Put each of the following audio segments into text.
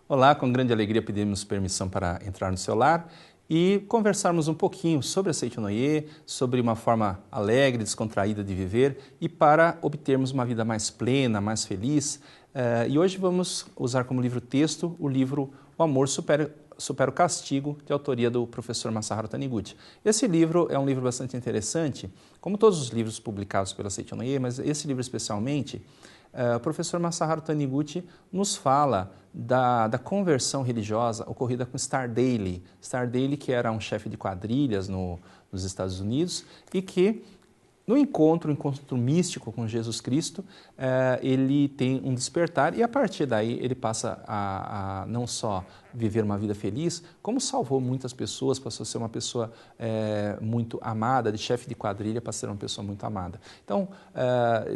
Olá, com grande alegria pedimos permissão para entrar no seu lar e conversarmos um pouquinho sobre a Seitonoye, sobre uma forma alegre, descontraída de viver e para obtermos uma vida mais plena, mais feliz. E hoje vamos usar como livro-texto o livro O Amor Supera o Castigo, de autoria do professor Masaharu Taniguchi. Esse livro é um livro bastante interessante, como todos os livros publicados pela Seitonoye, mas esse livro especialmente, o professor Masaharu Taniguchi nos fala da conversão religiosa ocorrida com Starr-Daley. Starr-Daley, que era um chefe de quadrilhas nos Estados Unidos e que, no encontro místico com Jesus Cristo, ele tem um despertar e, a partir daí, ele passa a não só viver uma vida feliz, como salvou muitas pessoas, passou a ser uma pessoa muito amada, de chefe de quadrilha para ser uma pessoa muito amada. Então,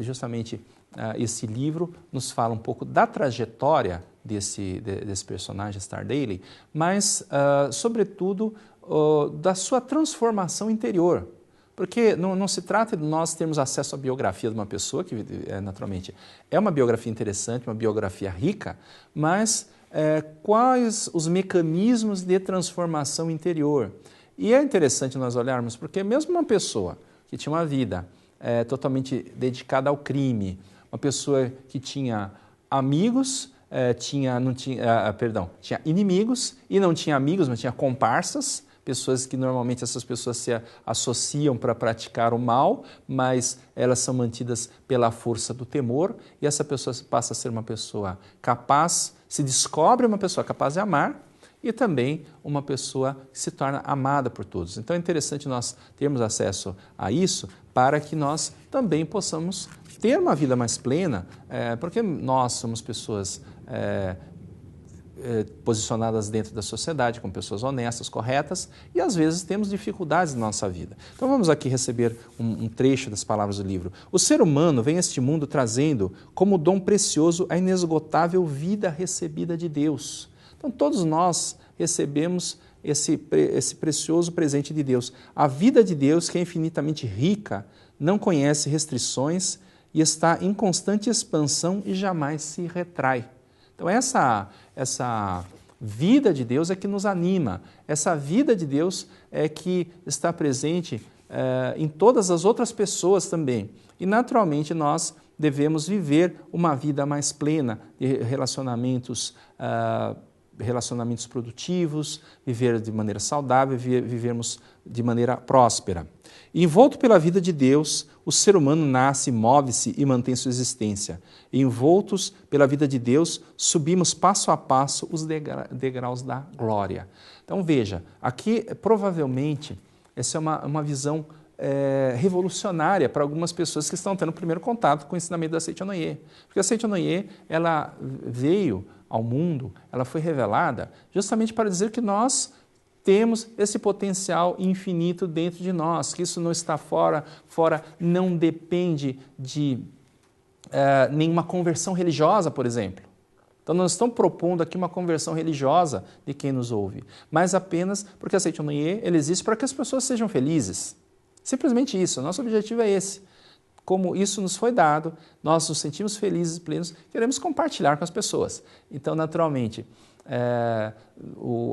justamente, esse livro nos fala um pouco da trajetória desse personagem, Starr-Daley, mas, sobretudo, da sua transformação interior. Porque não se trata de nós termos acesso à biografia de uma pessoa, que naturalmente é uma biografia interessante, uma biografia rica, mas quais os mecanismos de transformação interior. E é interessante nós olharmos, porque mesmo uma pessoa que tinha uma vida totalmente dedicada ao crime, uma pessoa que tinha amigos, tinha inimigos e não tinha amigos, mas tinha comparsas, pessoas que normalmente essas pessoas se associam para praticar o mal, mas elas são mantidas pela força do temor e essa pessoa passa a ser uma pessoa capaz, se descobre uma pessoa capaz de amar e também uma pessoa que se torna amada por todos. Então é interessante nós termos acesso a isso para que nós também possamos ter uma vida mais plena, porque nós somos pessoas posicionadas dentro da sociedade, como pessoas honestas, corretas, e às vezes temos dificuldades na nossa vida. Então vamos aqui receber um trecho das palavras do livro. O ser humano vem a este mundo trazendo como dom precioso a inesgotável vida recebida de Deus. Então todos nós recebemos esse precioso presente de Deus. A vida de Deus, que é infinitamente rica, não conhece restrições e está em constante expansão e jamais se retrai. Então essa vida de Deus é que nos anima, essa vida de Deus é que está presente em todas as outras pessoas também. E naturalmente nós devemos viver uma vida mais plena de relacionamentos produtivos, viver de maneira saudável, vivermos de maneira próspera. Envolto pela vida de Deus, o ser humano nasce, move-se e mantém sua existência. Envoltos pela vida de Deus, subimos passo a passo os degraus da glória. Então veja, aqui provavelmente essa é uma visão revolucionária para algumas pessoas que estão tendo o primeiro contato com o ensinamento da Seitonoye. Porque a Seitonoye, ela veio ao mundo, ela foi revelada justamente para dizer que nós temos esse potencial infinito dentro de nós, que isso não está fora não depende de nenhuma conversão religiosa, por exemplo. Então não estamos propondo aqui uma conversão religiosa de quem nos ouve, mas apenas porque a Seitonoye existe para que as pessoas sejam felizes. Simplesmente isso, nosso objetivo é esse. Como isso nos foi dado, nós nos sentimos felizes e plenos, queremos compartilhar com as pessoas. Então, naturalmente,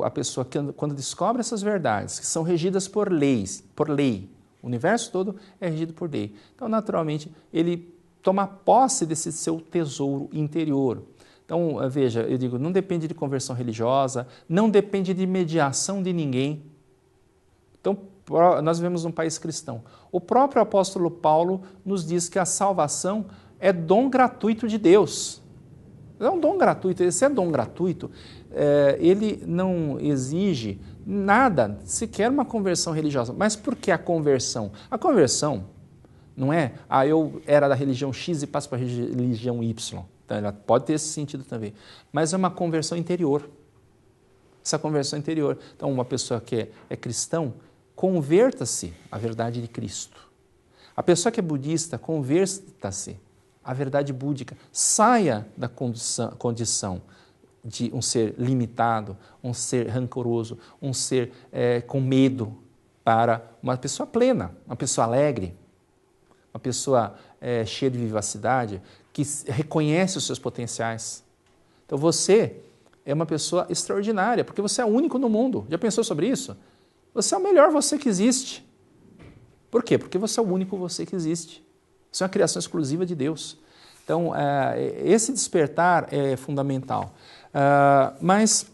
a pessoa quando descobre essas verdades, que são regidas por lei, o universo todo é regido por lei. Então, naturalmente, ele toma posse desse seu tesouro interior. Então, veja, eu digo, não depende de conversão religiosa, não depende de mediação de ninguém. Então, nós vivemos num país cristão. O próprio apóstolo Paulo nos diz que a salvação é dom gratuito de Deus. É um dom gratuito. Esse é dom gratuito. Ele não exige nada, sequer uma conversão religiosa. Mas por que a conversão? A conversão não é, eu era da religião X e passo para a religião Y. Então, ela pode ter esse sentido também. Mas é uma conversão interior. Essa conversão interior. Então, uma pessoa que é cristão, converta-se à verdade de Cristo. A pessoa que é budista, converta-se à verdade búdica. Saia da condição de um ser limitado, um ser rancoroso, um ser com medo, para uma pessoa plena, uma pessoa alegre, uma pessoa cheia de vivacidade, que reconhece os seus potenciais. Então você é uma pessoa extraordinária, porque você é único no mundo. Já pensou sobre isso? Você é o melhor você que existe. Por quê? Porque você é o único você que existe. Você é uma criação exclusiva de Deus. Então, esse despertar é fundamental. Mas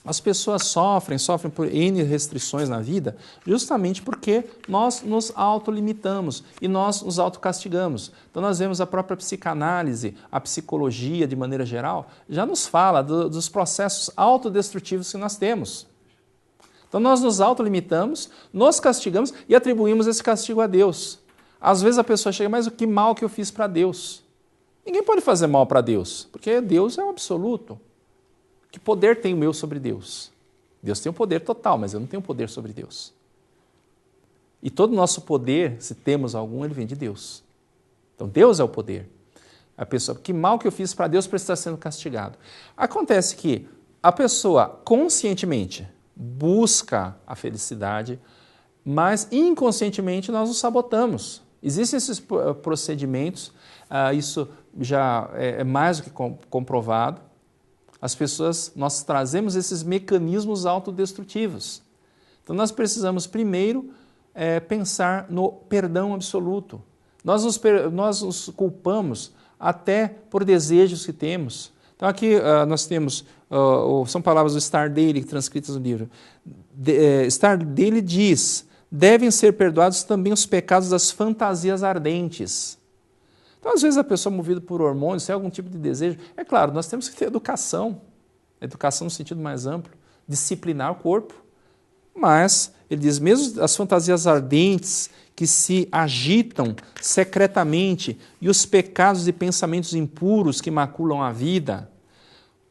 as pessoas sofrem por N restrições na vida, justamente porque nós nos autolimitamos e nós nos autocastigamos. Então nós vemos a própria psicanálise, a psicologia de maneira geral, já nos fala dos processos autodestrutivos que nós temos. Então nós nos autolimitamos, nos castigamos e atribuímos esse castigo a Deus. Às vezes a pessoa chega, mas que mal que eu fiz para Deus? Ninguém pode fazer mal para Deus, porque Deus é o absoluto. Que poder tem o meu sobre Deus? Deus tem o poder total, mas eu não tenho poder sobre Deus. E todo o nosso poder, se temos algum, ele vem de Deus. Então Deus é o poder. A pessoa, que mal que eu fiz para Deus para estar sendo castigado? Acontece que a pessoa conscientemente busca a felicidade, mas inconscientemente nós nos sabotamos. Existem esses procedimentos, isso já é mais do que comprovado. As pessoas, nós trazemos esses mecanismos autodestrutivos. Então nós precisamos primeiro pensar no perdão absoluto. Nós nos culpamos até por desejos que temos. Então aqui nós temos, são palavras do Starr-Daly transcritas no livro. Starr-Daly diz: devem ser perdoados também os pecados das fantasias ardentes. Então, às vezes, a pessoa movida por hormônios, tem algum tipo de desejo. É claro, nós temos que ter educação no sentido mais amplo, disciplinar o corpo. Mas, ele diz, mesmo as fantasias ardentes que se agitam secretamente e os pecados e pensamentos impuros que maculam a vida,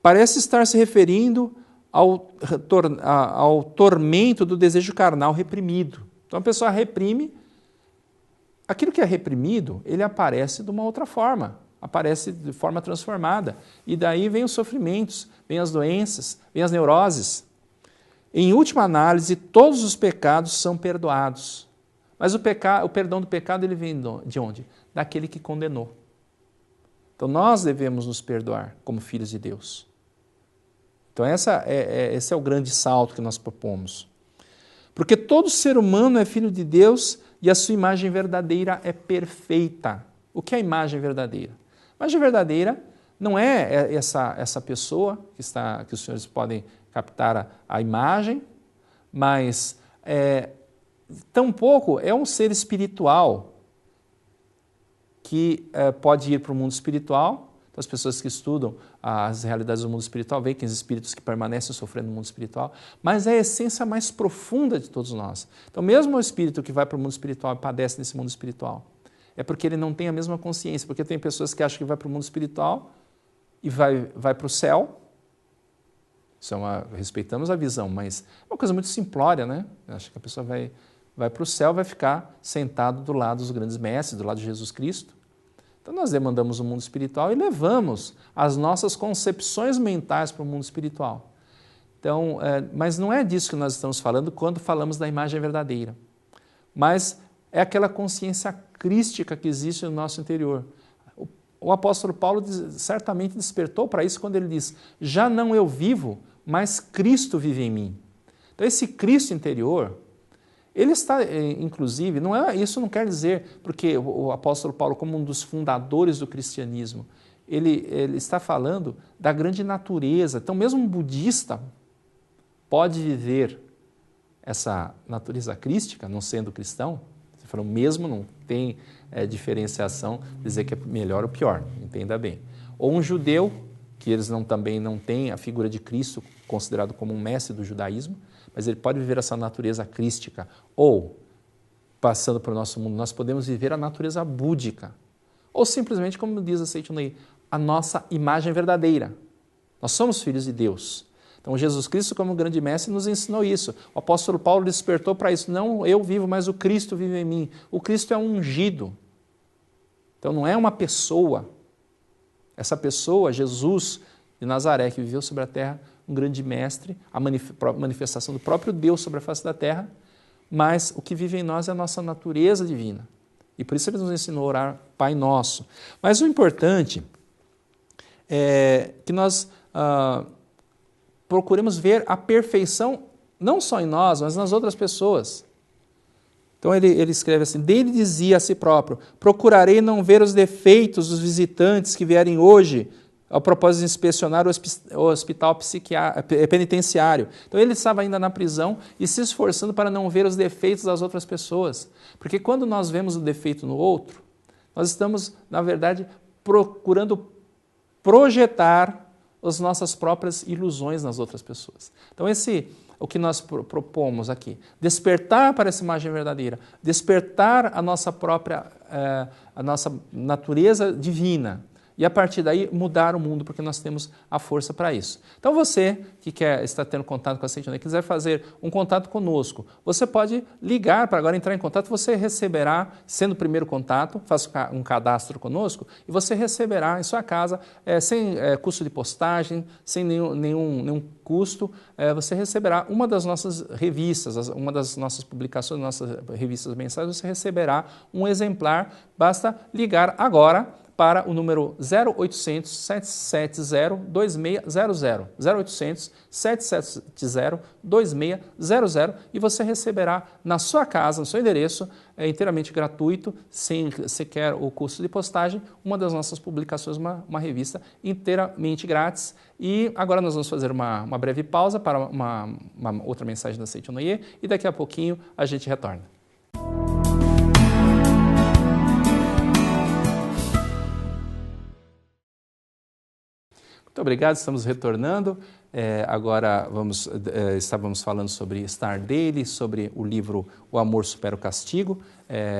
parece estar se referindo ao tormento do desejo carnal reprimido. Então, a pessoa reprime. Aquilo que é reprimido, ele aparece de uma outra forma, aparece de forma transformada. E daí vem os sofrimentos, vem as doenças, vem as neuroses. Em última análise, todos os pecados são perdoados. Mas o perdão do pecado ele vem de onde? Daquele que condenou. Então nós devemos nos perdoar como filhos de Deus. Então esse é o grande salto que nós propomos. Porque todo ser humano é filho de Deus e a sua imagem verdadeira é perfeita. O que é a imagem verdadeira? A imagem verdadeira não é essa pessoa que os senhores podem captar a imagem, mas tampouco é um ser espiritual que pode ir para o mundo espiritual. Então, as pessoas que estudam as realidades do mundo espiritual veem que os espíritos que permanecem sofrendo no mundo espiritual, mas é a essência mais profunda de todos nós. Então, mesmo o espírito que vai para o mundo espiritual e padece nesse mundo espiritual, é porque ele não tem a mesma consciência, porque tem pessoas que acham que vai para o mundo espiritual e vai para o céu. Respeitamos a visão, mas é uma coisa muito simplória, né? Acho que a pessoa vai para o céu, vai ficar sentado do lado dos grandes mestres, do lado de Jesus Cristo. Então nós demandamos o mundo espiritual e levamos as nossas concepções mentais para o mundo espiritual. Então, mas não é disso que nós estamos falando quando falamos da imagem verdadeira. Mas é aquela consciência crística que existe no nosso interior. O apóstolo Paulo certamente despertou para isso quando ele diz: já não eu vivo, mas Cristo vive em mim. Então esse Cristo interior, ele está, inclusive, isso não quer dizer, porque o apóstolo Paulo, como um dos fundadores do cristianismo, ele está falando da grande natureza. Então mesmo um budista pode viver essa natureza crística, não sendo cristão. Você falou, mesmo não tem diferenciação, dizer que é melhor ou pior, entenda bem. Ou um judeu, que eles também não têm a figura de Cristo considerado como um mestre do judaísmo, mas ele pode viver essa natureza crística. Ou, passando para o nosso mundo, nós podemos viver a natureza búdica. Ou simplesmente, como diz a Seitonei, a nossa imagem verdadeira. Nós somos filhos de Deus. Então, Jesus Cristo, como grande mestre, nos ensinou isso. O apóstolo Paulo despertou para isso. Não eu vivo, mas o Cristo vive em mim. O Cristo é um ungido. Então, não é uma pessoa. Essa pessoa, Jesus de Nazaré, que viveu sobre a terra, um grande mestre, a manifestação do próprio Deus sobre a face da terra, mas o que vive em nós é a nossa natureza divina. E por isso ele nos ensinou a orar Pai Nosso. Mas o importante é que nós procuremos ver a perfeição não só em nós, mas nas outras pessoas. Então ele escreve assim, dele dizia a si próprio, procurarei não ver os defeitos dos visitantes que vierem hoje ao propósito de inspecionar o hospital penitenciário. Então ele estava ainda na prisão e se esforçando para não ver os defeitos das outras pessoas. Porque quando nós vemos o defeito no outro, nós estamos, na verdade, procurando projetar as nossas próprias ilusões nas outras pessoas. Então o que nós propomos aqui, despertar para essa imagem verdadeira, despertar a nossa própria, a nossa natureza divina e a partir daí mudar o mundo, porque nós temos a força para isso. Então você que está tendo contato com a Seite Noé, quiser fazer um contato conosco, você pode ligar para agora entrar em contato, você receberá, sendo o primeiro contato, faça um cadastro conosco e você receberá em sua casa, sem custo de postagem, sem nenhum custo, você receberá uma das nossas revistas, uma das nossas publicações, nossas revistas mensais, você receberá um exemplar, basta ligar agora para o número 0800 770 2600, 0800 770 2600 e você receberá na sua casa, no seu endereço, inteiramente gratuito, sem sequer o custo de postagem, uma das nossas publicações, uma revista inteiramente grátis. E agora nós vamos fazer uma breve pausa para uma outra mensagem da Seite Noé e daqui a pouquinho a gente retorna. Muito obrigado, estamos retornando. Agora estávamos falando sobre Star Daily, sobre o livro O Amor Supera o Castigo,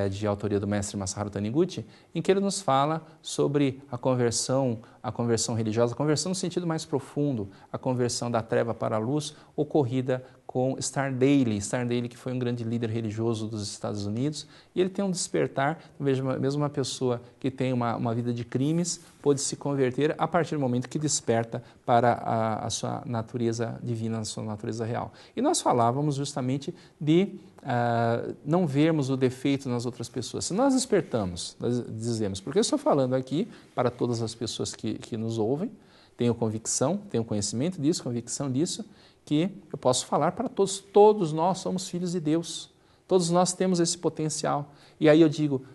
de autoria do mestre Masaharu Taniguchi, em que ele nos fala sobre a conversão religiosa, a conversão no sentido mais profundo, a conversão da treva para a luz, ocorrida com Star Daily, que foi um grande líder religioso dos Estados Unidos, e ele tem um despertar, mesmo uma pessoa que tem uma vida de crimes, pôde se converter a partir do momento que desperta para a sua natureza divina, a sua natureza real. E nós falávamos justamente de não vermos o defeito nas outras pessoas. Se nós despertamos, nós dizemos, porque eu estou falando aqui para todas as pessoas que nos ouvem, tenho convicção, tenho conhecimento disso, convicção disso, que eu posso falar para todos. Todos nós somos filhos de Deus. Todos nós temos esse potencial. E aí eu digo,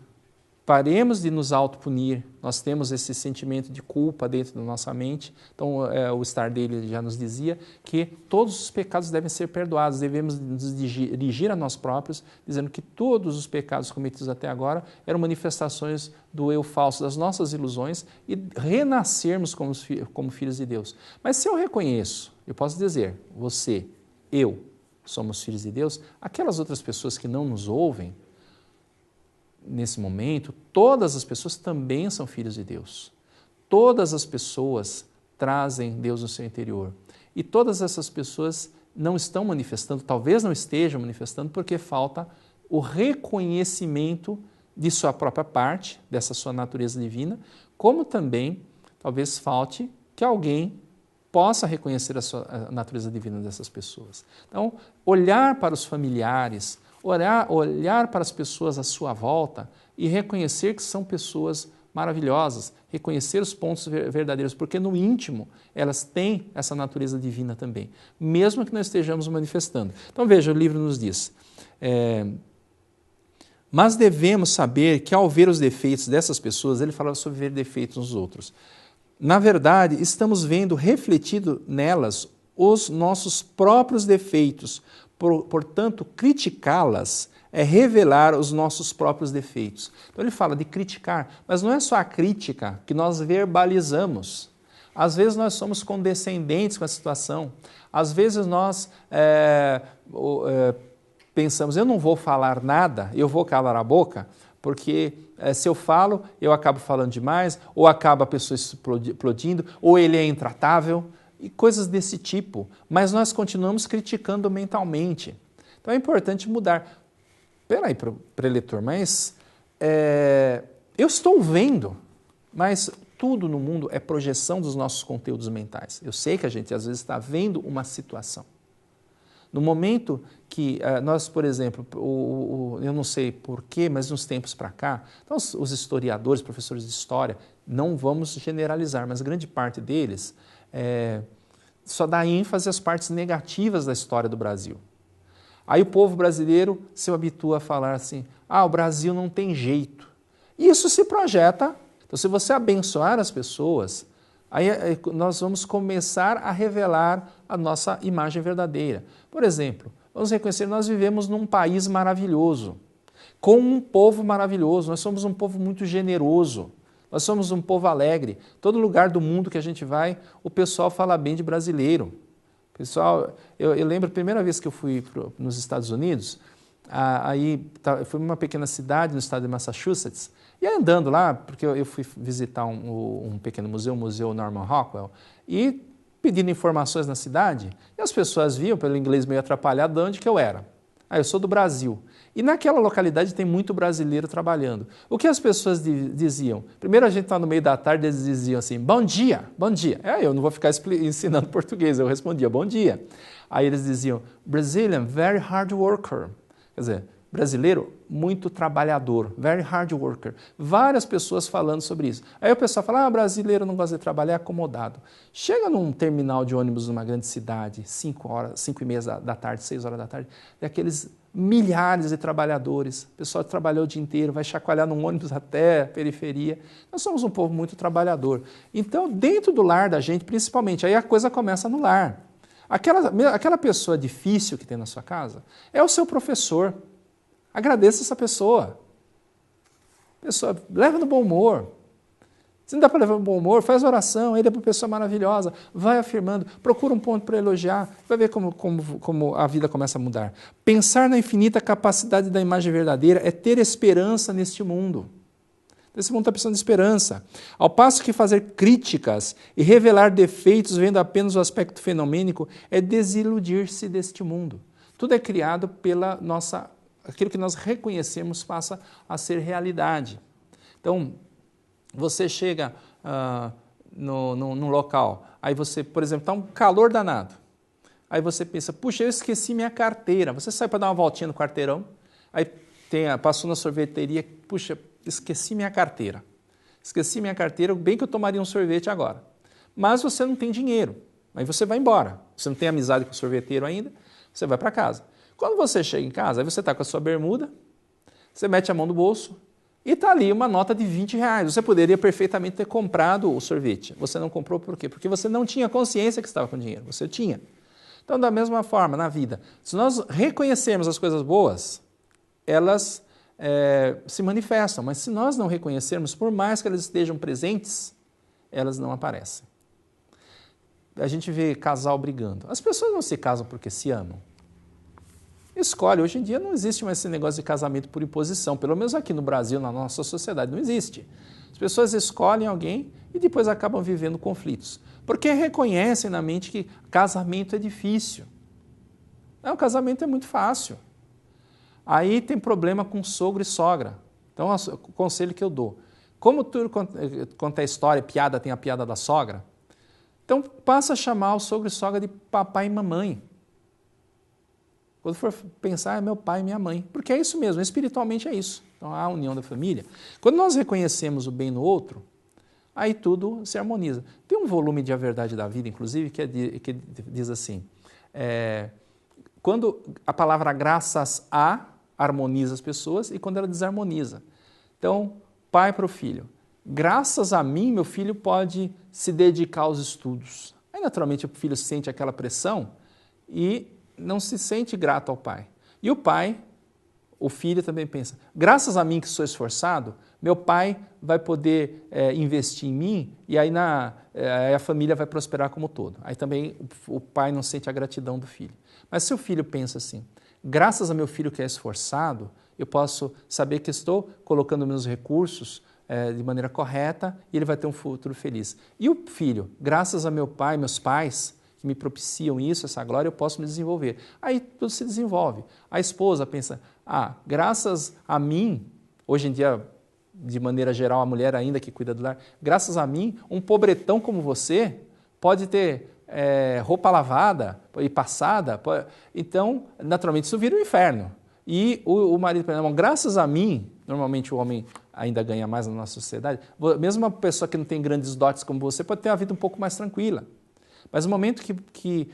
paremos de nos autopunir. Nós temos esse sentimento de culpa dentro da nossa mente. Então, o Star Daily já nos dizia que todos os pecados devem ser perdoados. Devemos nos dirigir a nós próprios, dizendo que todos os pecados cometidos até agora eram manifestações do eu falso, das nossas ilusões, e renascermos como filhos de Deus. Mas se eu reconheço, eu posso dizer, você, eu, somos filhos de Deus, aquelas outras pessoas que não nos ouvem, nesse momento, todas as pessoas também são filhos de Deus. Todas as pessoas trazem Deus no seu interior. E todas essas pessoas não estão manifestando, talvez não estejam manifestando, porque falta o reconhecimento de sua própria parte, dessa sua natureza divina, como também talvez falte que alguém possa reconhecer a natureza divina dessas pessoas. Então, olhar para os familiares, olhar para as pessoas à sua volta e reconhecer que são pessoas maravilhosas, reconhecer os pontos verdadeiros, porque no íntimo elas têm essa natureza divina também, mesmo que não estejamos manifestando. Então veja, o livro nos diz, mas devemos saber que ao ver os defeitos dessas pessoas, ele falava sobre ver defeitos nos outros, na verdade estamos vendo refletido nelas os nossos próprios defeitos. Portanto, criticá-las é revelar os nossos próprios defeitos. Então ele fala de criticar, mas não é só a crítica que nós verbalizamos. Às vezes nós somos condescendentes com a situação. Às vezes nós pensamos, eu não vou falar nada, eu vou calar a boca, porque se eu falo, eu acabo falando demais, ou acaba a pessoa explodindo, ou ele é intratável, e coisas desse tipo, mas nós continuamos criticando mentalmente. Então é importante mudar. Espera aí, preletor, mas eu estou vendo, mas tudo no mundo é projeção dos nossos conteúdos mentais. Eu sei que a gente às vezes está vendo uma situação. No momento que nós, por exemplo, eu não sei porquê, mas uns tempos para cá, então os historiadores, professores de história, não vamos generalizar, mas grande parte deles só dá ênfase às partes negativas da história do Brasil. Aí o povo brasileiro se habitua a falar assim, o Brasil não tem jeito. E isso se projeta. Então, se você abençoar as pessoas, aí nós vamos começar a revelar a nossa imagem verdadeira. Por exemplo, vamos reconhecer, nós vivemos num país maravilhoso, com um povo maravilhoso, nós somos um povo muito generoso, nós somos um povo alegre. Todo lugar do mundo que a gente vai, o pessoal fala bem de brasileiro. Pessoal, eu lembro a primeira vez que eu fui nos Estados Unidos, eu fui numa pequena cidade no estado de Massachusetts, e aí andando lá, porque eu fui visitar um pequeno museu, o Museu Norman Rockwell, e pedindo informações na cidade, e as pessoas viam, pelo inglês meio atrapalhado, de onde que eu era. Eu sou do Brasil. E naquela localidade tem muito brasileiro trabalhando. O que as pessoas diziam? Primeiro a gente está no meio da tarde, eles diziam assim, bom dia, bom dia. Eu não vou ficar ensinando português, eu respondia, bom dia. Aí eles diziam, Brazilian, very hard worker. Quer dizer, brasileiro, muito trabalhador, very hard worker. Várias pessoas falando sobre isso. Aí o pessoal fala, brasileiro não gosta de trabalhar, é acomodado. Chega num terminal de ônibus numa grande cidade, 5h30 da tarde, 6 horas da tarde, e aqueles milhares de trabalhadores, o pessoal trabalhou o dia inteiro, vai chacoalhar num ônibus até a periferia. Nós somos um povo muito trabalhador. Então, dentro do lar da gente, principalmente, aí a coisa começa no lar. Aquela pessoa difícil que tem na sua casa é o seu professor. Agradeça essa pessoa. Leva no bom humor. Se não dá para levar no bom humor, faz oração, ele é uma pessoa maravilhosa, vai afirmando, procura um ponto para elogiar, vai ver como a vida começa a mudar. Pensar na infinita capacidade da imagem verdadeira é ter esperança neste mundo. Esse mundo está precisando de esperança. Ao passo que fazer críticas e revelar defeitos vendo apenas o aspecto fenomênico é desiludir-se deste mundo. Tudo é criado pela aquilo que nós reconhecemos passa a ser realidade. Então, você chega num local, aí você, por exemplo, está um calor danado. Aí você pensa, puxa, eu esqueci minha carteira. Você sai para dar uma voltinha no quarteirão, aí passou na sorveteria, puxa, esqueci minha carteira. Esqueci minha carteira, bem que eu tomaria um sorvete agora. Mas você não tem dinheiro, aí você vai embora. Você não tem amizade com o sorveteiro ainda, você vai para casa. Quando você chega em casa, aí você está com a sua bermuda, você mete a mão no bolso e está ali uma nota de R$20. Você poderia perfeitamente ter comprado o sorvete. Você não comprou por quê? Porque você não tinha consciência que estava com dinheiro. Você tinha. Então, da mesma forma, na vida, se nós reconhecermos as coisas boas, elas se manifestam. Mas se nós não reconhecermos, por mais que elas estejam presentes, elas não aparecem. A gente vê casal brigando. As pessoas não se casam porque se amam. Escolhe. Hoje em dia não existe mais esse negócio de casamento por imposição, pelo menos aqui no Brasil, na nossa sociedade, não existe. As pessoas escolhem alguém e depois acabam vivendo conflitos, porque reconhecem na mente que casamento é difícil. O casamento é muito fácil. Aí tem problema com sogro e sogra. Então, o conselho que eu dou, como tudo quanto é história, piada, tem a piada da sogra, então passa a chamar o sogro e sogra de papai e mamãe. Quando for pensar, é meu pai e minha mãe. Porque é isso mesmo, espiritualmente é isso. Então, há a união da família. Quando nós reconhecemos o bem no outro, aí tudo se harmoniza. Tem um volume de A Verdade da Vida, inclusive, que diz assim, quando a palavra graças a harmoniza as pessoas e quando ela desarmoniza. Então, pai para o filho. Graças a mim, meu filho pode se dedicar aos estudos. Aí, naturalmente, o filho sente aquela pressão e não se sente grato ao pai. E o filho também pensa, graças a mim que sou esforçado, meu pai vai poder investir em mim e aí a família vai prosperar como um todo. Aí também o pai não sente a gratidão do filho. Mas se o filho pensa assim, graças a meu filho que é esforçado, eu posso saber que estou colocando meus recursos de maneira correta e ele vai ter um futuro feliz. E o filho, graças a meu pai, meus pais, que me propiciam isso, essa glória, eu posso me desenvolver. Aí tudo se desenvolve. A esposa pensa, graças a mim, hoje em dia, de maneira geral, a mulher ainda que cuida do lar, graças a mim, um pobretão como você pode ter roupa lavada e passada. Então, naturalmente, isso vira um inferno. E o marido, graças a mim, normalmente o homem ainda ganha mais na nossa sociedade, mesmo uma pessoa que não tem grandes dotes como você, pode ter uma vida um pouco mais tranquila. Mas no momento que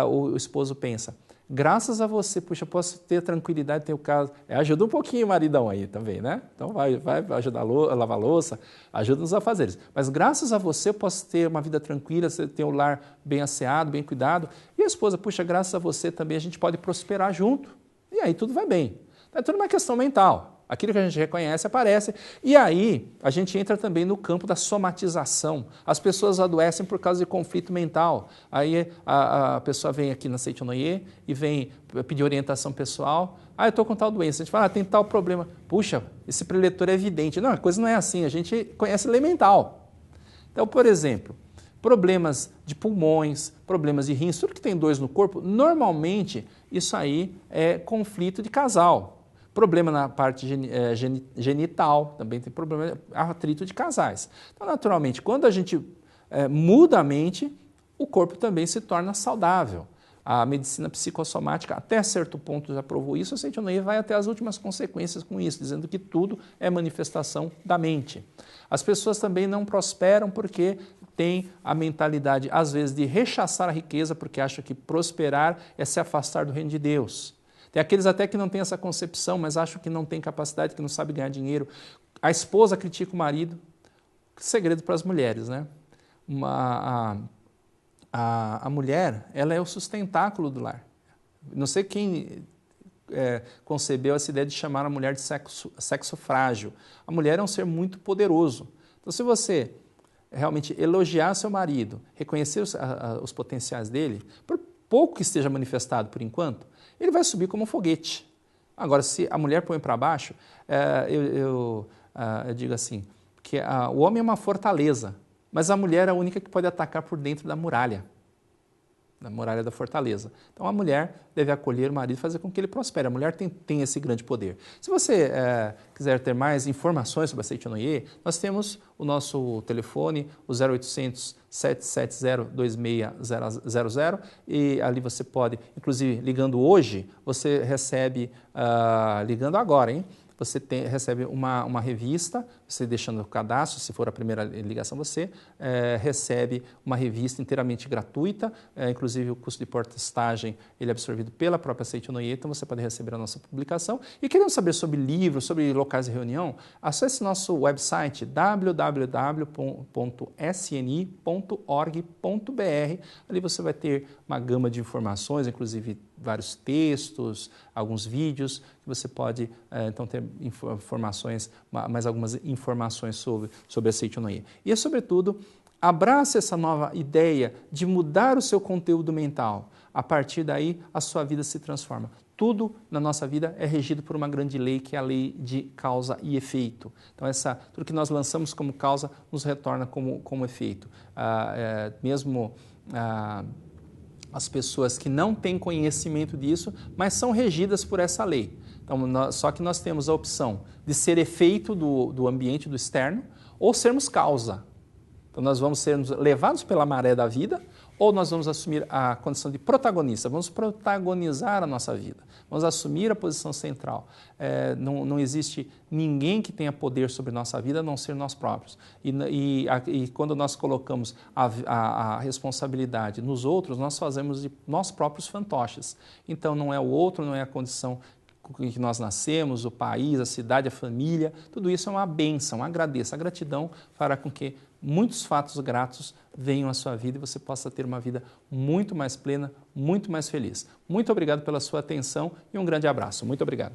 o esposo pensa, graças a você, puxa, posso ter tranquilidade, ter o caso. Ajuda um pouquinho o maridão aí também, né? Então vai ajudar a lavar a louça, ajuda nos afazeres. Mas graças a você eu posso ter uma vida tranquila, ter um lar bem asseado, bem cuidado. E a esposa, puxa, graças a você também a gente pode prosperar junto. E aí tudo vai bem. É tudo uma questão mental. Aquilo que a gente reconhece aparece. E aí a gente entra também no campo da somatização. As pessoas adoecem por causa de conflito mental. Aí a pessoa vem aqui na Seitonoye e vem pedir orientação pessoal. Eu estou com tal doença. A gente fala, tem tal problema. Puxa, esse preletor é evidente. Não, a coisa não é assim. A gente conhece lei mental. Então, por exemplo, problemas de pulmões, problemas de rins, tudo que tem dores no corpo, normalmente isso aí é conflito de casal. Problema na parte genital, também tem problema, atrito de casais. Então, naturalmente, quando a gente muda a mente, o corpo também se torna saudável. A medicina psicossomática, até certo ponto, já provou isso, a Seitonoye vai até as últimas consequências com isso, dizendo que tudo é manifestação da mente. As pessoas também não prosperam porque têm a mentalidade, às vezes, de rechaçar a riqueza, porque acham que prosperar é se afastar do reino de Deus. Tem aqueles até que não têm essa concepção, mas acham que não tem capacidade, que não sabe ganhar dinheiro. A esposa critica o marido. Segredo para as mulheres, né? A mulher, ela é o sustentáculo do lar. Não sei quem concebeu essa ideia de chamar a mulher de sexo frágil. A mulher é um ser muito poderoso. Então, se você realmente elogiar seu marido, reconhecer os potenciais dele, por pouco que esteja manifestado por enquanto, ele vai subir como um foguete. Agora, se a mulher põe para baixo, eu digo assim, que o homem é uma fortaleza, mas a mulher é a única que pode atacar por dentro da muralha da fortaleza. Então, a mulher deve acolher o marido e fazer com que ele prospere. A mulher tem esse grande poder. Se você quiser ter mais informações sobre a Seitonoye, nós temos o nosso telefone, o 0800 770 2600, e ali você pode, inclusive ligando hoje, você recebe, ligando agora, hein? Você recebe uma revista, você deixando o cadastro, se for a primeira ligação você, recebe uma revista inteiramente gratuita, inclusive o custo de portagem ele é absorvido pela própria Seitonoye, então você pode receber a nossa publicação. E querendo saber sobre livros, sobre locais de reunião, acesse nosso website www.sni.org.br. Ali você vai ter uma gama de informações, inclusive vários textos, alguns vídeos, que você pode então ter informações, mais algumas informações sobre a Seitonoye. E, sobretudo, abrace essa nova ideia de mudar o seu conteúdo mental. A partir daí, a sua vida se transforma. Tudo na nossa vida é regido por uma grande lei, que é a lei de causa e efeito. Então, tudo que nós lançamos como causa nos retorna como efeito. As pessoas que não têm conhecimento disso, mas são regidas por essa lei. Então, só que nós temos a opção de ser efeito do ambiente, do externo, ou sermos causa. Então, nós vamos ser levados pela maré da vida, ou nós vamos assumir a condição de protagonista, vamos protagonizar a nossa vida, vamos assumir a posição central. Não existe ninguém que tenha poder sobre nossa vida, a não ser nós próprios. E quando nós colocamos a responsabilidade nos outros, nós fazemos de nós próprios fantoches. Então, não é o outro, não é a condição em que nós nascemos, o país, a cidade, a família, tudo isso é uma bênção, agradeça. A gratidão fará com que muitos fatos gratos venham à sua vida e você possa ter uma vida muito mais plena, muito mais feliz. Muito obrigado pela sua atenção e um grande abraço. Muito obrigado.